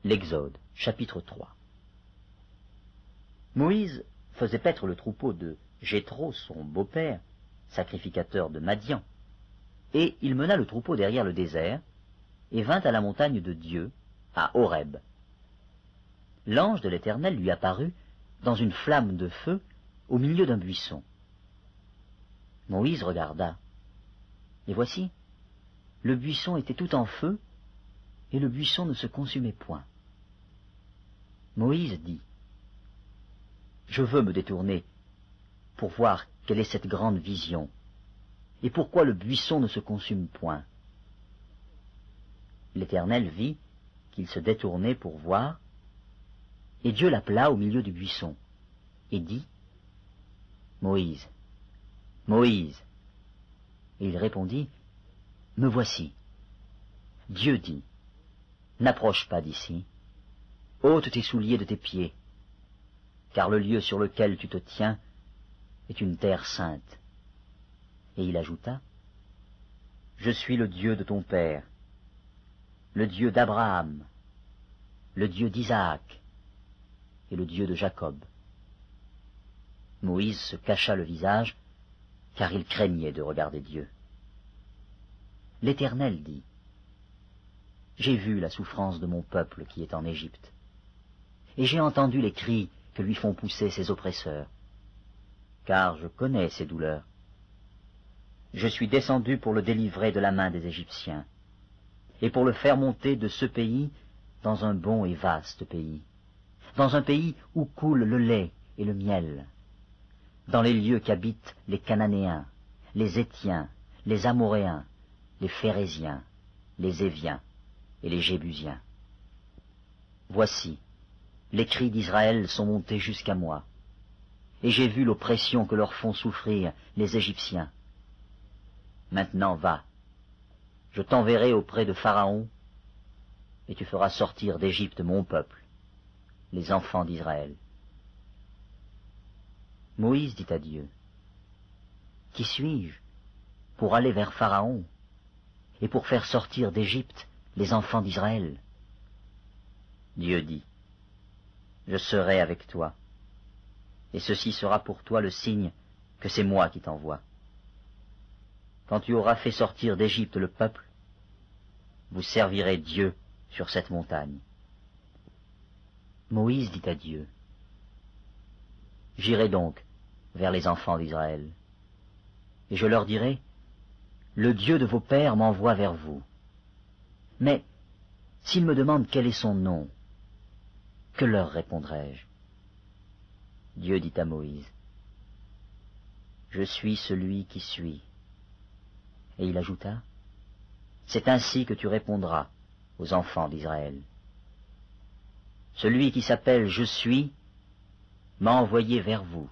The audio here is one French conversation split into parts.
L'Exode, chapitre 3. Moïse faisait paître le troupeau de Jéthro, son beau-père, sacrificateur de Madian, et il mena le troupeau derrière le désert, et vint à la montagne de Dieu, à Horeb. L'ange de l'Éternel lui apparut dans une flamme de feu au milieu d'un buisson. Moïse regarda, et voici, le buisson était tout en feu, et le buisson ne se consumait point. Moïse dit, « Je veux me détourner pour voir quelle est cette grande vision, et pourquoi le buisson ne se consume point. » L'Éternel vit qu'il se détournait pour voir, et Dieu l'appela au milieu du buisson, et dit, « Moïse, Moïse. » Et il répondit, « Me voici. » Dieu dit, « N'approche pas d'ici, ôte tes souliers de tes pieds, car le lieu sur lequel tu te tiens est une terre sainte. » Et il ajouta, « Je suis le Dieu de ton père, le Dieu d'Abraham, le Dieu d'Isaac et le Dieu de Jacob. » Moïse se cacha le visage, car il craignait de regarder Dieu. L'Éternel dit, « J'ai vu la souffrance de mon peuple qui est en Égypte, et j'ai entendu les cris que lui font pousser ses oppresseurs, car je connais ses douleurs. Je suis descendu pour le délivrer de la main des Égyptiens, et pour le faire monter de ce pays dans un bon et vaste pays, dans un pays où coule le lait et le miel, dans les lieux qu'habitent les Cananéens, les Héthiens, les Amoréens, les Phéréziens, les Éviens et les Jébusiens. Voici, les cris d'Israël sont montés jusqu'à moi, et j'ai vu l'oppression que leur font souffrir les Égyptiens. Maintenant va, je t'enverrai auprès de Pharaon, et tu feras sortir d'Égypte mon peuple, les enfants d'Israël. » Moïse dit à Dieu, « Qui suis-je pour aller vers Pharaon et pour faire sortir d'Égypte les enfants d'Israël ?» Dieu dit, « Je serai avec toi, et ceci sera pour toi le signe que c'est moi qui t'envoie. Quand tu auras fait sortir d'Égypte le peuple, vous servirez Dieu sur cette montagne. » Moïse dit à Dieu, « J'irai donc vers les enfants d'Israël, et je leur dirai, le Dieu de vos pères m'envoie vers vous. Mais s'ils me demandent quel est son nom, que leur répondrai-je? » Dieu dit à Moïse, « Je suis celui qui suis. » Et il ajouta, « C'est ainsi que tu répondras aux enfants d'Israël. Celui qui s'appelle Je suis m'a envoyé vers vous. »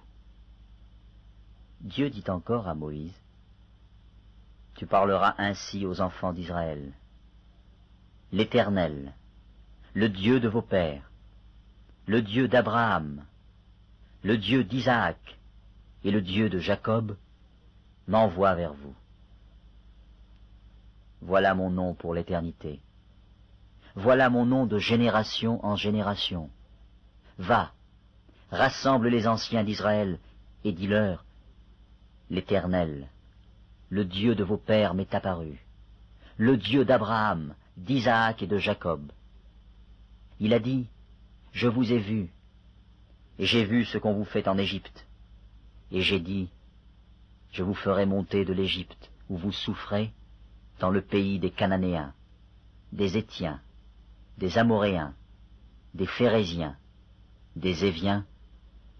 Dieu dit encore à Moïse, « Tu parleras ainsi aux enfants d'Israël. L'Éternel, le Dieu de vos pères, le Dieu d'Abraham, le Dieu d'Isaac et le Dieu de Jacob, m'envoie vers vous. Voilà mon nom pour l'éternité. Voilà mon nom de génération en génération. Va, rassemble les anciens d'Israël et dis-leur, l'Éternel, le Dieu de vos pères m'est apparu, le Dieu d'Abraham, d'Isaac et de Jacob. Il a dit, je vous ai vus, et j'ai vu ce qu'on vous fait en Égypte. Et j'ai dit, je vous ferai monter de l'Égypte, où vous souffrez, dans le pays des Cananéens, des Héthiens, des Amoréens, des Phéréziens, des Éviens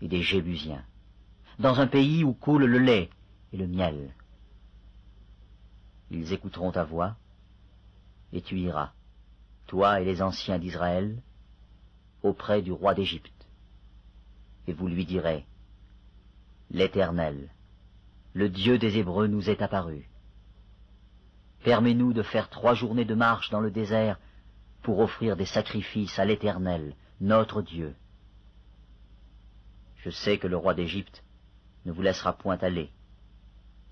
et des Jébusiens, dans un pays où coule le lait et le miel. Ils écouteront ta voix, et tu iras, toi et les anciens d'Israël, auprès du roi d'Égypte, et vous lui direz, l'Éternel, le Dieu des Hébreux nous est apparu. Permets-nous de faire 3 journées de marche dans le désert pour offrir des sacrifices à l'Éternel, notre Dieu. Je sais que le roi d'Égypte ne vous laissera point aller,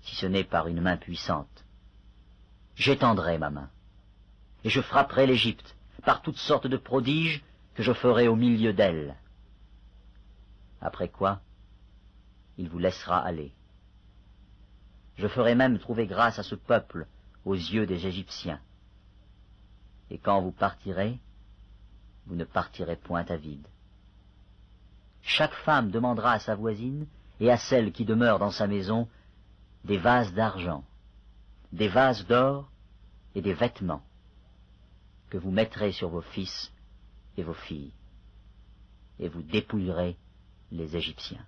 si ce n'est par une main puissante. J'étendrai ma main, et je frapperai l'Égypte, par toutes sortes de prodiges que je ferai au milieu d'elles. Après quoi, il vous laissera aller. Je ferai même trouver grâce à ce peuple aux yeux des Égyptiens. Et quand vous partirez, vous ne partirez point à vide. Chaque femme demandera à sa voisine et à celle qui demeure dans sa maison des vases d'argent, des vases d'or et des vêtements que vous mettrez sur vos fils et vos filles, et vous dépouillerez les Égyptiens.